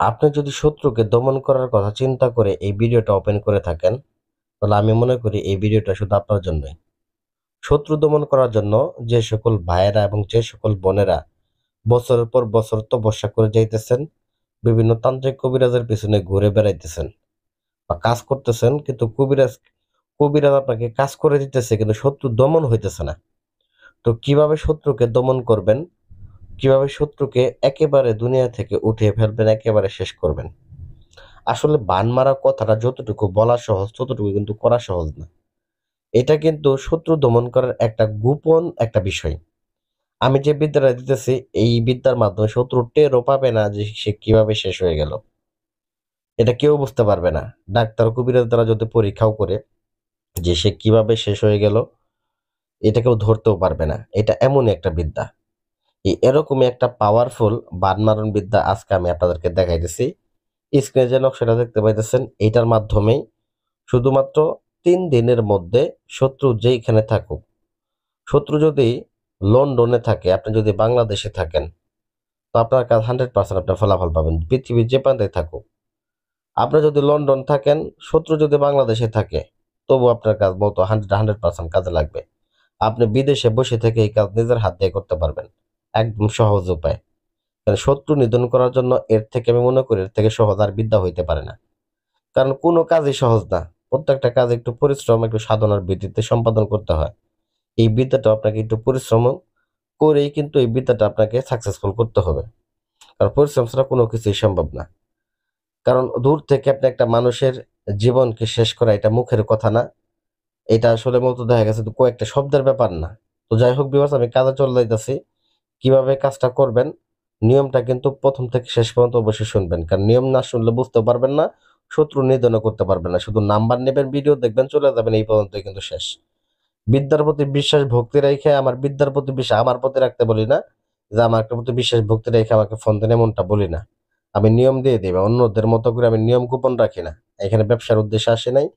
আপনি যদি শত্রুকে দমন করার কথা চিন্তা করে এই ভিডিওটা ওপেন করে থাকেন, তাহলে আমি মনে করি এই ভিডিওটা শুধু আপনার জন্যই। শত্রু দমন করার জন্য যে সকল ভাইয়েরা এবং যে সকল বোনেরা বছরের পর বছর তপস্যা করে যাইতেছেন, বিভিন্ন তান্ত্রিক কবিরাজের পিছনে ঘুরে বেড়াইতেছেন বা কাজ করতেছেন, কিন্তু কবিরাজ কবিরাজ আপনাকে কাজ করে দিতেছে কিন্তু শত্রু দমন হইতেছে না। তো কিভাবে শত্রুকে দমন করবেন, কিভাবে শত্রুকে একেবারে দুনিয়া থেকে উঠিয়ে ফেলবেন, একেবারে শেষ করবেন। আসলে বান মারা কথাটা যতটুকু বলা সহজ ততটুকু কিন্তু করা সহজ না। এটা কিন্তু শত্রু দমন করার একটা গোপন একটা বিষয়। আমি যে বিদ্যাটা দিতেছি এই বিদ্যার মাধ্যমে শত্রু টেরও পাবে না যে সে কিভাবে শেষ হয়ে গেল। এটা কেউ বুঝতে পারবে না। ডাক্তার কবিরাজ দ্বারা যদি পরীক্ষাও করে যে সে কিভাবে শেষ হয়ে গেল, এটা কেউ ধরতেও পারবে না। এটা এমনই একটা বিদ্যা। এরকমই একটা পাওয়ারফুল বান মারণ বিদ্যা আজকে আমি আপনাদেরকে দেখাইতেছি। স্ক্রিনে যে নকশাটা দেখতে পাইতেছেন এটার মাধ্যমেই শুধুমাত্র 3 দিনের মধ্যে শত্রু যেইখানে থাকুক, শত্রু যদি লন্ডনে থাকে, আপনি যদি বাংলাদেশে থাকেন, তো আপনার কাছে 100% আপনার ফলাফল পাবেন। পৃথিবীর যে প্রান্তে থাকুক, আপনি যদি লন্ডন থাকেন, শত্রু যদি বাংলাদেশে থাকে, তবু আপনার কাজ মতো 100% কাজে লাগবে। আপনি বিদেশে বসে থেকে এই কাজ নিজের হাত দিয়ে করতে পারবেন, একদম সহজ উপায়। কারণ শত্রু নিধন করার জন্য এর থেকে আমি মনে করি এর থেকে সহজ আর বিদ্যা হইতে পারে না। কারণ কোনো কাজই সহজ না। প্রত্যেকটা কাজ একটু পরিশ্রম, একটু সাধনার ভিত্তিতে সম্পাদন করতে হয়। এই বিদ্যাটা আপনাকে একটু পরিশ্রম করেই কিন্তু এই বিদ্যাটা আপনাকে সাকসেসফুল করতে হবে। কারণ পরিশ্রম ছাড়া কোনো কিছুই সম্ভব না। কারণ দূর থেকে আপনি একটা মানুষের জীবনকে শেষ করা এটা মুখের কথা না। এটা আসলে মূলত দেখা গেছে কয়েকটা শব্দের ব্যাপার না। তো যাই হোক ভিউয়ার্স, আমি কাজে চলে যাইতেছি। কিভাবে কাজটা করবেন নিয়মটা কিন্তু প্রথম থেকে শেষ পর্যন্ত অবশ্যই শুনবেন। কারণ নিয়ম না শুনলে বুঝতে পারবেন না, শত্রু নিধনও করতে পারবেন না। শুধু নাম্বার নেবেন, ভিডিও দেখবেন, চলে যাবেন, এই পর্যন্তই কিন্তু শেষ। বিদ্যার প্রতি বিশ্বাস ভক্তি রেখে আমার বিদ্যার প্রতি বিশ্বাস আমার প্রতি রাখতে বলি না, যে আমার প্রতি বিশ্বাস ভক্তি রেখে আমাকে ফোন দেন এমনটা বলি না। আমি নিয়ম দিয়ে দিই, অন্যদের মতো করে আমি নিয়ম গোপন রাখি না। এখানে ব্যবসার উদ্দেশ্যে আসে নাই।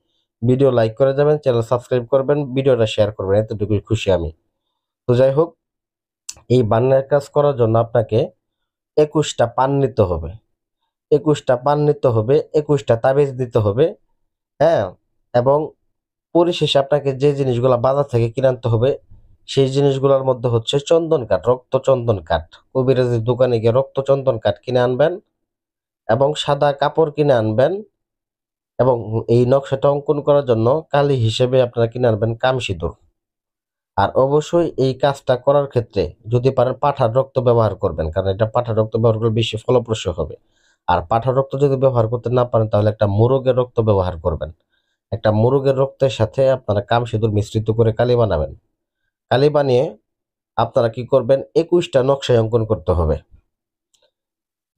ভিডিও লাইক করে যাবেন, চ্যানেল সাবস্ক্রাইব করবেন, ভিডিওটা শেয়ার করবেন, এতটুকুই খুশি আমি। তো যাই হোক, এই বান্নার কাজ করার জন্য আপনাকে 21টা পান নিতে হবে। 21টা পান নিতে হবে, 21টা তাবিজ দিতে হবে। হ্যাঁ, এবং পরিশেষে আপনাকে যে জিনিসগুলা বাজার থেকে কিনে আনতে হবে, সেই জিনিসগুলোর মধ্যে হচ্ছে চন্দন কাঠ, রক্ত চন্দন কাঠ। কবিরাজের দোকানে গিয়ে রক্ত চন্দন কাঠ কিনে আনবেন এবং সাদা কাপড় কিনে আনবেন, এবং এই নকশাটা অঙ্কন করার জন্য কালি হিসেবে আপনারা কিনে আনবেন কামসিঁদুর। আর অবশ্যই এই কাজটা করার ক্ষেত্রে যদি পারেন পাঠার রক্ত ব্যবহার করবেন, কারণ এটা পাঠার রক্ত ব্যবহার করলে বেশি ফলপ্রসূ হবে। আর পাঠার রক্ত যদি ব্যবহার করতে না পারেন তাহলে একটা মোরগের রক্ত ব্যবহার করবেন। একটা মোরগের রক্তের সাথে আপনারা কামসিঁদুর মিশ্রিত করে কালি বানাবেন। কালি বানিয়ে আপনারা কি করবেন, 21টা নকশায় অঙ্কন করতে হবে।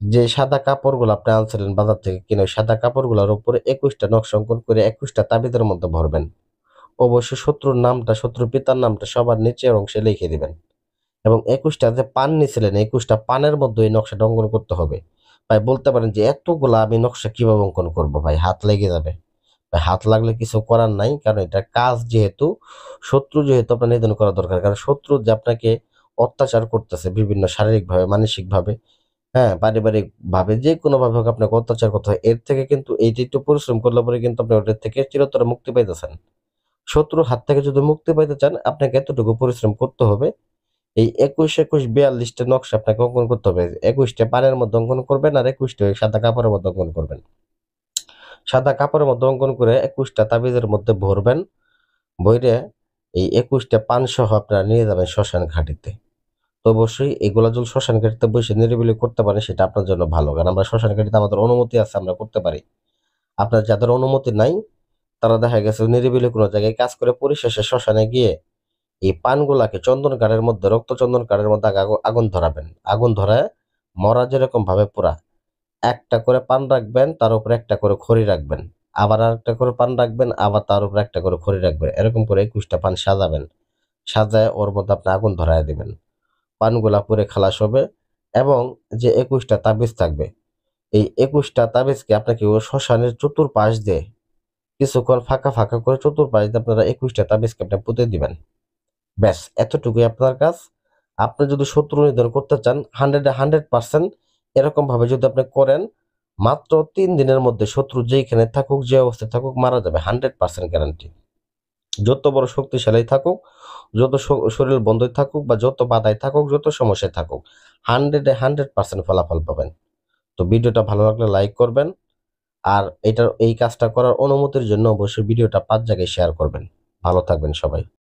যে সাদা কাপড়গুলো আপনি আনছিলেন বাজার থেকে কিনে, ওই সাদা কাপড়গুলোর উপরে 21টা নকশা অঙ্কন করে 21টা তাবিজের মধ্যে ভরবেন। অবশ্যই শত্রুর নামটা, শত্রুর পিতার নামটা সবার নিচের অংশে লিখে দিবেন। এবং 21টা যে পান নিছিলেন 21টা পানের মধ্যে এই নকশাটা অঙ্কন করতে হবে। ভাই বলতে পারেন যে এতগুলা আমি নকশা কিভাবে অঙ্কন করব, ভাই হাত লেগে যাবে। ভাই হাত লাগলে কিছু করার নাই, কারণ এটা কাজ যেহেতু, শত্রু যেহেতু আপনার নিধন করা দরকার। কারণ শত্রু যে আপনাকে অত্যাচার করতেছে বিভিন্ন শারীরিকভাবে, মানসিকভাবে, হ্যাঁ, পারিবারিক ভাবে, যে কোনো ভাবে হোক আপনাকে অত্যাচার করতে হয়, এর থেকে কিন্তু এইটা একটু পরিশ্রম করলে পরে কিন্তু আপনি ওটার থেকে চিরতরে মুক্তি পাইতেছেন। শত্রুর হাত থেকে যদি মুক্তি পাইতে চান আপনাকে এতটুকু পরিশ্রম করতে হবে। এই 21, 21, 42টা নকশা আপনাকে অঙ্কন করতে হবে। 21টা পানের মধ্যে অঙ্কন করবেন আর 21টা সাদা কাপড়ের মধ্যে অঙ্কন করবেন। সাদা কাপড়ের মধ্যে অঙ্কন করে 21টা তাবিজের মধ্যে ভরবেন। ভইরে এই 21টা পান সহ আপনারা নিয়ে যাবেন শ্মশান ঘাটিতে। তো অবশ্যই এগুলা যদি শ্মশান ঘাটিতে বসে নিরিবিলি করতে পারেন সেটা আপনার জন্য ভালো। কারণ আমরা শ্মশান ঘাটিতে আমাদের অনুমতি আছে, আমরা করতে পারি। আপনার যাদের অনুমতি নাই তারা দেখা গেছে নিরিবিলি কোনো জায়গায় কাজ করে পরিশেষে শ্মশানে গিয়ে এই পানগুলাকে চন্দন কাঠের মধ্যে, রক্ত চন্দন কাঠের মধ্যে আগুন ধরাবেন। আগুন ধরায় মরা যেরকম ভাবে পুরা, একটা করে পান রাখবেন, তার উপরে একটা করে খড়ি রাখবেন, আবার আরেকটা করে পান রাখবেন, আবার তার উপরে একটা করে খড়ি রাখবেন। এরকম করে 21টা পান সাজাবেন। সাজায় ওর মধ্যে আপনি আগুন ধরায় দিবেন। পানগুলা পুড়ে খালাস হবে এবং যে 21টা তাবিজ থাকবে, এই 21টা তাবিজকে আপনাকে ও শ্মশানের চতুর্পাশ দিয়ে কিছুক্ষণ ফাঁকা ফাঁকা করে চতুর্পাশ দিয়ে আপনারা 21টা তাবিজকে আপনি পুঁতে দিবেন। ব্যাস এতটুকুই আপনার কাজ। আপনি যদি শত্রু নিধন করতে চান 100-100% এরকম ভাবে যদি আপনি করেন, মাত্র 3 দিনের মধ্যে শত্রু যেইখানে থাকুক, যে অবস্থায় থাকুক মারা যাবে, 100% গ্যারান্টি। যত বড় শক্তিশালী থাকুক, যত শরীর বন্ধই থাকুক বা যত বাধায় থাকুক, যত সমস্যায় থাকুক, 100% ফলাফল পাবেন। তো ভিডিওটা ভালো লাগলে লাইক করবেন, আর এই কাজটা করার অনুমতির জন্য অবশ্যই ভিডিওটা 5 জায়গায় শেয়ার করবেন। ভালো থাকবেন সবাই।